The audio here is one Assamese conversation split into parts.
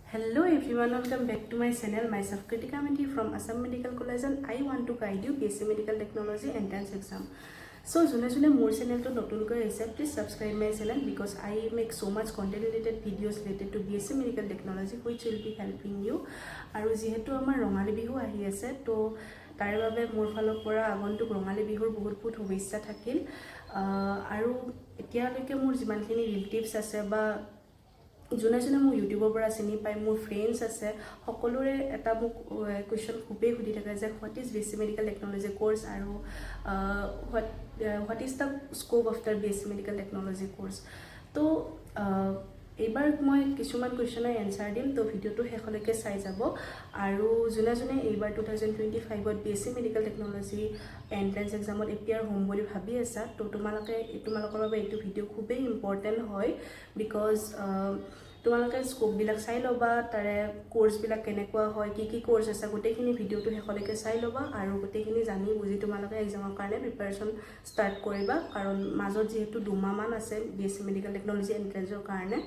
Hello everyone, welcome back to my channel. Myself Kritika Menti from Assam Medical College and I want to guide you BSc Medical Technology entrance exam. So june more channel to notun kore aise, please subscribe my channel because I make so much content related videos related to BSc Medical Technology which will be helping you. Aru jehetu amar rongali bihu ahi ase to তাৰ বাবে মোৰ ফালৰ পৰা আগন্তুক ৰঙালী বিহুৰ বহুত বহুত শুভেচ্ছা থাকিল আৰু এতিয়ালৈকে মোৰ যিমানখিনি ৰিলেটিভছ আছে বা যোনে যোনে মোৰ ইউটিউবৰ পৰা চিনি পায় মোৰ ফ্ৰেণ্ডছ আছে সকলোৰে এটা মোক কুৱেশ্যন খুবেই সুধি থাকে যে what is BSc medical technology course আৰু what is the scope of the BSc medical technology course তো এইবাৰ মই কিছুমান কুৱেশ্যনৰ এনচাৰ দিম তো ভিডিঅ'টো শেষলৈকে চাই যাব আৰু যোনে যোনে এইবাৰ 2025ত BSc মেডিকেল টেকন'লজি এন্ট্ৰেন্স এক্সামত এপিয়াৰ হ'ম বুলি ভাবি আছা তো তোমালোকৰ বাবে এইটো ভিডিঅ' খুবেই ইম্পৰ্টেণ্ট হয় বিকজ তোমালোকে স্কোপবিলাক চাই ল'বা তাৰে কোৰ্ছবিলাক কেনেকুৱা হয় কি কোৰ্ছ আছে গোটেইখিনি ভিডিঅ'টো শেষলৈকে চাই ল'বা আৰু গোটেইখিনি জানি বুজি তোমালোকে এক্সামৰ কাৰণে প্ৰিপাৰেশ্যন ষ্টাৰ্ট কৰিবা কাৰণ মাজত যিহেতু দুমাহমান আছে BSc মেডিকেল টেকন'লজি এণ্ট্ৰেন্সৰ কাৰণে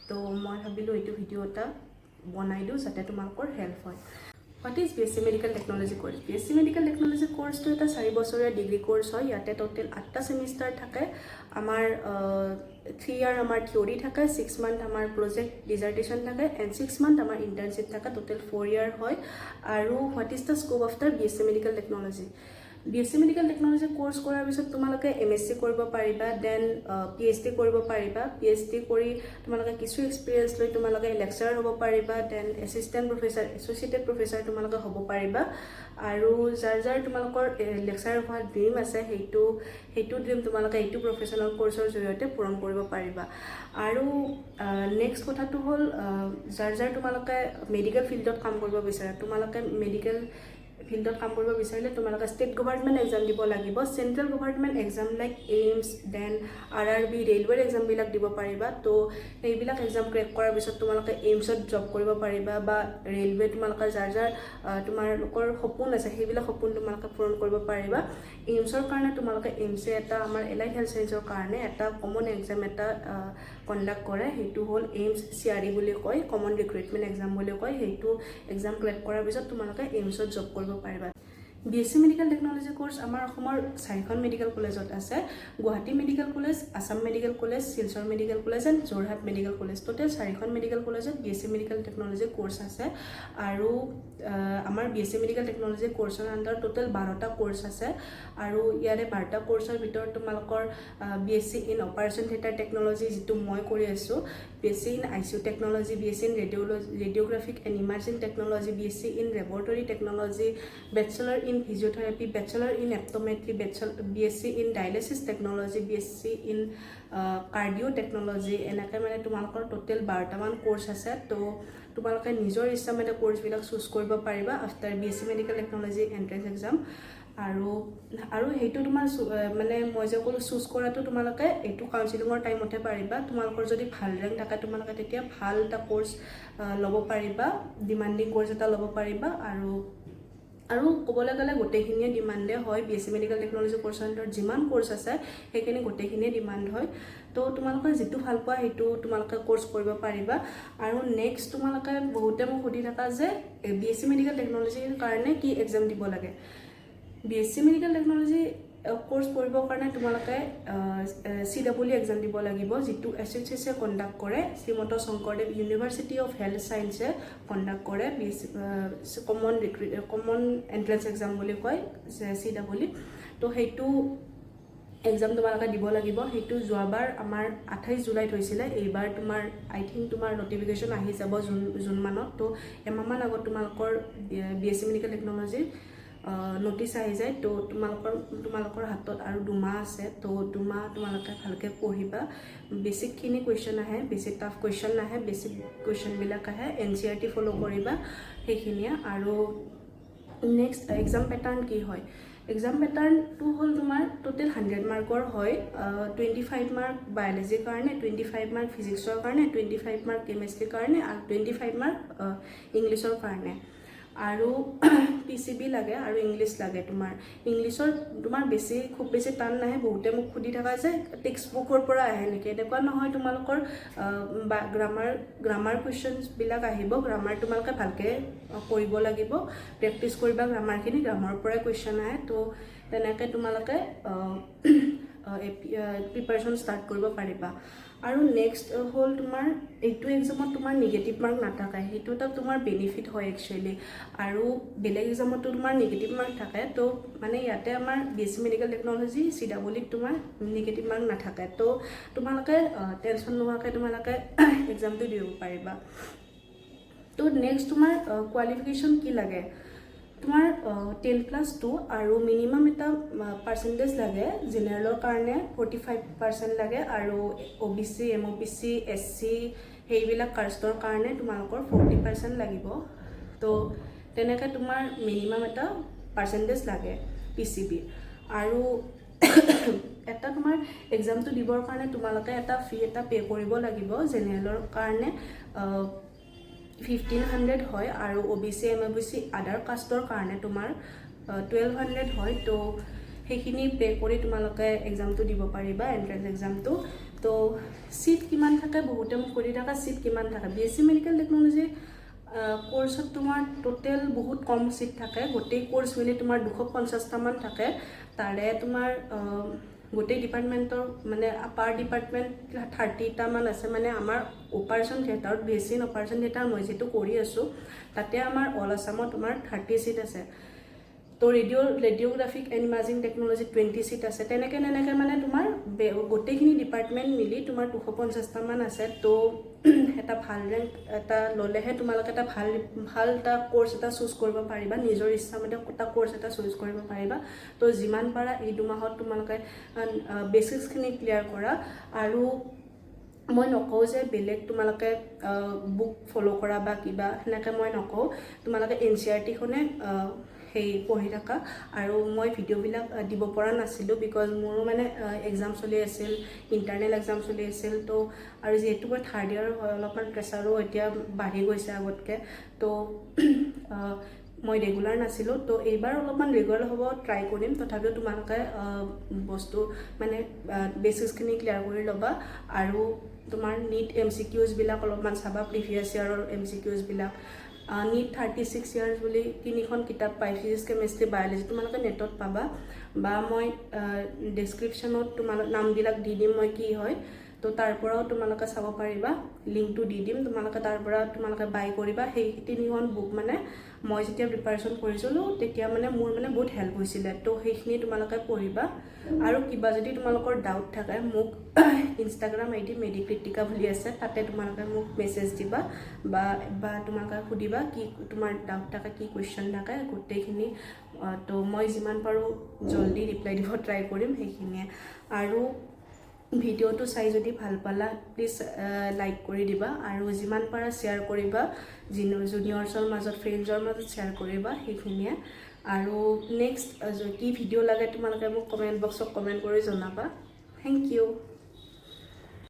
তো মই ভাবিলোঁ এইটো ভিডিঅ' এটা বনাই দিওঁ যাতে তোমালোকৰ হেল্প হয় What is BSc Medical Technology course? BSc Medical Technology course to এটা 4 বছৰীয়া ডিগ্ৰী কোৰ্ছ হয় ইয়াতে টোটাল 8টা সেমিষ্টাৰ থাকে আমাৰ 3 ইয়াৰ আমাৰ থিওৰি থাকে 6 মান্থ আমাৰ প্ৰজেক্ট ডিজাৰ্টেশ্যন থাকে এণ্ড 6 মান্থ আমাৰ ইণ্টাৰ্ণশ্বিপ থাকে টোটাল 4 ইয়াৰ হয় আৰু what is the scope of the BSc Medical Technology BSc Medical Technology course কৰাৰ পিছত তোমালোকে MSc কৰিব পাৰিবা দেন PhD কৰিব পাৰিবা PhD কৰি তোমালোকে কিছু এক্সপিৰিয়েন্স লৈ তোমালোকে লেকচাৰাৰ হ'ব পাৰিবা then assistant professor associated professor তোমালোকে হ'ব পাৰিবা আৰু যাৰ তোমালোকৰ লেকচাৰাৰ হোৱাৰ ড্ৰিম আছে সেইটো ড্ৰিম তোমালোকে এইটো প্ৰফেশ্যনেল কোৰ্ছৰ জৰিয়তে পূৰণ কৰিব পাৰিবা আৰু নেক্সট কথাটো হ'ল যাৰ তোমালোকে মেডিকেল ফিল্ডত কাম কৰিব বিচাৰা তোমালোকে মেডিকেল ফিল্ডত কাম কৰিব বিচাৰিলে তোমালোকে ষ্টেট গভৰ্ণমেণ্ট এক্সাম দিব লাগিব central government exam like AIIMS then RRB ৰেলৱেৰ এক্সামবিলাক দিব পাৰিবা তো সেইবিলাক এক্সাম ক্ৰেক কৰাৰ পিছত তোমালোকে এইমছত জব কৰিব পাৰিবা বা ৰেলৱে তোমালোকে যাৰ তোমালোকৰ সপোন আছে সেইবিলাক সপোন তোমালোকে পূৰণ কৰিব পাৰিবা এইমছৰ কাৰণে তোমালোকে এইমছে এটা আমাৰ এলাইড হেল্থ চায়েন্সৰ কাৰণে এটা কমন এক্সাম এটা কণ্ডাক্ট কৰে সেইটো হ'ল এইমছ CRE বুলি কয় কমন ৰিক্ৰুইটমেণ্ট এক্সাম বুলি কয় সেইটো এক্সাম ক্ৰেক কৰাৰ পিছত তোমালোকে এইমছত জব কৰিব পাৰিবা BSc মেডিকেল টেকন'লজি কোৰ্ছ আমাৰ অসমৰ 4খন মেডিকেল কলেজত আছে Guwahati medical college Assam medical college Silchar medical college and Jorhat medical college total 4খন মেডিকেল কলেজত BSc মেডিকেল টেকন'লজি কোৰ্ছ আছে আৰু আমাৰ BSc মেডিকেল টেকন'লজি কোৰ্ছৰ আণ্ডাৰ টোটেল 12টা কোৰ্ছ আছে আৰু ইয়াৰে 12টা কোৰ্ছৰ ভিতৰত তোমালোকৰ BSc in operation theatre technology যিটো মই কৰি আছোঁ BSc in ICU technology BSc in radiographic and emerging technology BSc in laboratory technology bachelor in physiotherapy, bachelor in optometry, BSc in dialysis technology, BSc in cardio technology এনেকৈ মানে তোমালোকৰ টোটেল 12টামান কোৰ্ছ আছে তো তোমালোকে নিজৰ ইচ্ছামতে কোৰ্ছবিলাক চুজ কৰিব পাৰিবা after BSc medical technology entrance exam আৰু সেইটো তোমাৰ মানে মই যে ক'লোঁ চুজ কৰাটো তোমালোকে এইটো কাউন্সিলিঙৰ টাইমতে পাৰিবা তোমালোকৰ যদি ভাল ৰেংক থাকে তোমালোকে তেতিয়া ভাল এটা কোৰ্ছ ল'ব পাৰিবা ডিমাণ্ডিং কোৰ্ছ এটা ল'ব পাৰিবা আৰু ক'বলৈ গ'লে গোটেইখিনিয়ে ডিমাণ্ডে হয় BSc মেডিকেল টেকন'লজি কোৰ্ছৰ আণ্ডাৰত যিমান কোৰ্ছ আছে সেইখিনি গোটেইখিনিয়ে ডিমাণ্ড হয় তো তোমালোকে যিটো ভাল পোৱা সেইটো তোমালোকে কোৰ্ছ কৰিব পাৰিবা আৰু নেক্সট তোমালোকে বহুতে মোক সুধি থাকা যে BSc মেডিকেল টেকন'লজিৰ কাৰণে কি এক্সাম দিব লাগে BSc মেডিকেল টেকন'লজি কোৰ্ছ কৰিবৰ কাৰণে তোমালোকে CWE এক্সাম দিব লাগিব যিটো SHSে কণ্ডাক্ট কৰে Srimanta Sankardev university of health চায়েন্সে কণ্ডাক্ট কৰে কমন এণ্ট্ৰেন্স এক্সাম বুলি কয় CWE তো সেইটো এক্সাম তোমালোকে দিব লাগিব সেইটো যোৱাবাৰ আমাৰ 28 জুলাইত হৈছিলে এইবাৰ তোমাৰ আই থিংক তোমাৰ নটিফিকেশ্যন আহি যাব জুন মানত তো এমাহমান আগত তোমালোকৰ BSc মেডিকেল টেকন'লজিৰ নটিচ আহি যায় তো তোমালোকৰ হাতত আৰু 2 মাহ আছে তো 2 মাহ তোমালোকে ভালকৈ পঢ়িবা বেছিকখিনি কুৱেশ্যন আহে বেছি টাফ কুৱেশ্যন নাহে বেছিক কুৱেশ্যনবিলাক আহে NCERT ফ'ল' কৰিবা সেইখিনিয়ে আৰু নেক্সট এক্সাম পেটাৰ্ণ কি হয় এক্সাম পেটাৰ্ণটো হ'ল তোমাৰ টোটেল 100 মাৰ্কৰ হয় 25 মাৰ্ক বায়'লজিৰ কাৰণে 25 মাৰ্ক ফিজিক্সৰ কাৰণে 25 মাৰ্ক কেমেষ্ট্ৰিৰ কাৰণে আৰু 25 মাৰ্ক ইংলিছৰ কাৰণে আৰু PCB লাগে আৰু ইংলিছ লাগে তোমাৰ ইংলিছৰ তোমাৰ বেছি খুব বেছি টান নাহে বহুতে মোক সুধি থকা যে টেক্সট বুকৰ পৰা আহে নেকি এনেকুৱা নহয় তোমালোকৰ গ্ৰামাৰ কুৱেশ্যনছবিলাক আহিব গ্ৰামাৰ তোমালোকে ভালকৈ কৰিব লাগিব প্ৰেক্টিছ কৰিবা গ্ৰামাৰখিনি গ্ৰামাৰৰ পৰাই কুৱেশ্যন আহে তো তেনেকৈ তোমালোকে প্ৰিপাৰেশ্যন ষ্টাৰ্ট কৰিব পাৰিবা আৰু নেক্সট হ'ল তোমাৰ এইটো এক্সামত তোমাৰ নিগেটিভ মাৰ্ক নাথাকে সেইটো এটা তোমাৰ বেনিফিট হয় একচুৱেলি আৰু বেলেগ এক্সামতো তোমাৰ নিগেটিভ মাৰ্ক থাকে তো মানে ইয়াতে আমাৰ BSc মেডিকেল টেকন'লজি CWত তোমাৰ নিগেটিভ মাৰ্ক নাথাকে তো তোমালোকে টেনশ্যন নোহোৱাকৈ তোমালোকে এক্সামটো দিব পাৰিবা তো নেক্সট তোমাৰ কোৱালিফিকেশ্যন কি লাগে তোমাৰ 10+2 আৰু মিনিমাম এটা পাৰ্চেণ্টেজ লাগে জেনেৰেলৰ কাৰণে 45% লাগে আৰু OBC MOBC SC সেইবিলাক কাষ্টৰ কাৰণে তোমালোকৰ 40% লাগিব তো তেনেকৈ তোমাৰ মিনিমাম এটা পাৰ্চেণ্টেজ লাগে PCB আৰু এটা তোমাৰ এক্সামটো দিবৰ কাৰণে তোমালোকে এটা ফি এটা পে' কৰিব লাগিব জেনেৰেলৰ কাৰণে 1500 হয় আৰু OBC MOBC আদাৰ কাষ্টৰ কাৰণে তোমাৰ 1200 হয় তো সেইখিনি পে' কৰি তোমালোকে এক্সামটো দিব পাৰিবা এণ্ট্ৰেন্স এক্সামটো তো চিট কিমান থাকে বহুতে মোক কৰি থকা চিট কিমান থাকে BSc মেডিকেল টেকন'লজি কোৰ্চত তোমাৰ টোটেল বহুত কম চিট থাকে গোটেই কোৰ্চ মিলি তোমাৰ 250টামান থাকে তাৰে তোমাৰ গোটেই ডিপাৰ্টমেণ্টৰ মানে পাৰ ডিপাৰ্টমেণ্ট 30টামান আছে মানে আমাৰ অপাৰেশ্যন থিয়েটাৰত BSc অপাৰেশ্যন থিয়েটাৰ মই যিটো কৰি আছোঁ তাতে আমাৰ অল আছামত তোমাৰ 30 চিট আছে তো radiographic and imaging technology 20 seat আছে তেনেকৈ মানে তোমাৰ গোটেইখিনি ডিপাৰ্টমেণ্ট মিলি তোমাৰ 250টামান আছে তো এটা ভাল ৰেংক এটা ল'লেহে তোমালোকে এটা ভাল এটা কোৰ্চ এটা চুজ কৰিব পাৰিবা নিজৰ ইচ্ছামতে এটা কোৰ্চ এটা চুজ কৰিব পাৰিবা তো যিমান পাৰা এই 2 মাহত তোমালোকে বেচিক্সখিনি ক্লিয়াৰ কৰা আৰু মই নকওঁ যে বেলেগ তোমালোকে বুক ফ'ল' কৰা বা কিবা সেনেকৈ মই নকওঁ তোমালোকে NCERT-খনে সেই পঢ়ি থকা আৰু মই ভিডিঅ'বিলাক দিব পৰা নাছিলোঁ বিকজ মোৰো মানে এক্সাম চলি আছিল ইণ্টাৰনেল এক্সাম চলি আছিল তো আৰু যিহেতু মই থাৰ্ড ইয়াৰ হয় অলপমান প্ৰেছাৰো এতিয়া বাঢ়ি গৈছে আগতকৈ তো মই ৰেগুলাৰ নাছিলোঁ তো এইবাৰ অলপমান ৰেগুলাৰ হ'ব ট্ৰাই কৰিম তথাপিও তোমালোকে বস্তু মানে বেচিক্সখিনি ক্লিয়াৰ কৰি ল'বা আৰু তোমাৰ NEET MCQsবিলাক অলপমান চাবা প্ৰিভিয়াছ ইয়াৰৰ MCQsবিলাক NEET 36 ইয়াৰ্ছ বুলি 3খন কিতাপ পায় ফিজিক্স কেমেষ্ট্ৰি বায়'লজি তোমালোকে নেটত পাবা বা মই ডেছক্ৰিপশ্যনত তোমালোক নামবিলাক দি দিম মই কি হয় তো তাৰ পৰাও তোমালোকে চাব পাৰিবা লিংকটো দি দিম তোমালোকে তাৰ পৰা তোমালোকে বাই কৰিবা সেই 3খন বুক মানে মই যেতিয়া প্ৰিপাৰেশ্যন কৰিছিলোঁ তেতিয়া মানে মোৰ মানে বহুত হেল্প হৈছিলে তো সেইখিনি তোমালোকে পঢ়িবা আৰু কিবা যদি তোমালোকৰ ডাউট থাকে মোক ইনষ্টাগ্ৰাম ID মেডিক্ৰিটিকা বুলি আছে তাতে তোমালোকে মোক মেছেজ দিবা বা তোমালোকে সুধিবা কি তোমাৰ ডাউট থাকে কি কুৱেশ্যন থাকে গোটেইখিনি তো মই যিমান পাৰোঁ জলদি ৰিপ্লাই দিব ট্ৰাই কৰিম সেইখিনিয়ে আৰু ভিডিঅ'টো চাই যদি ভাল পালা প্লিজ লাইক কৰি দিবা আৰু যিমান পাৰা শ্বেয়াৰ কৰিবা জুনিয়ৰ্ছৰ মাজত ফ্ৰেণ্ডছৰ মাজত শ্বেয়াৰ কৰিবা সেইখিনিয়ে আৰু নেক্সট কি ভিডিঅ' লাগে তোমালোকে মোক কমেণ্ট বক্সত কমেণ্ট কৰি জনাবা থেংক ইউ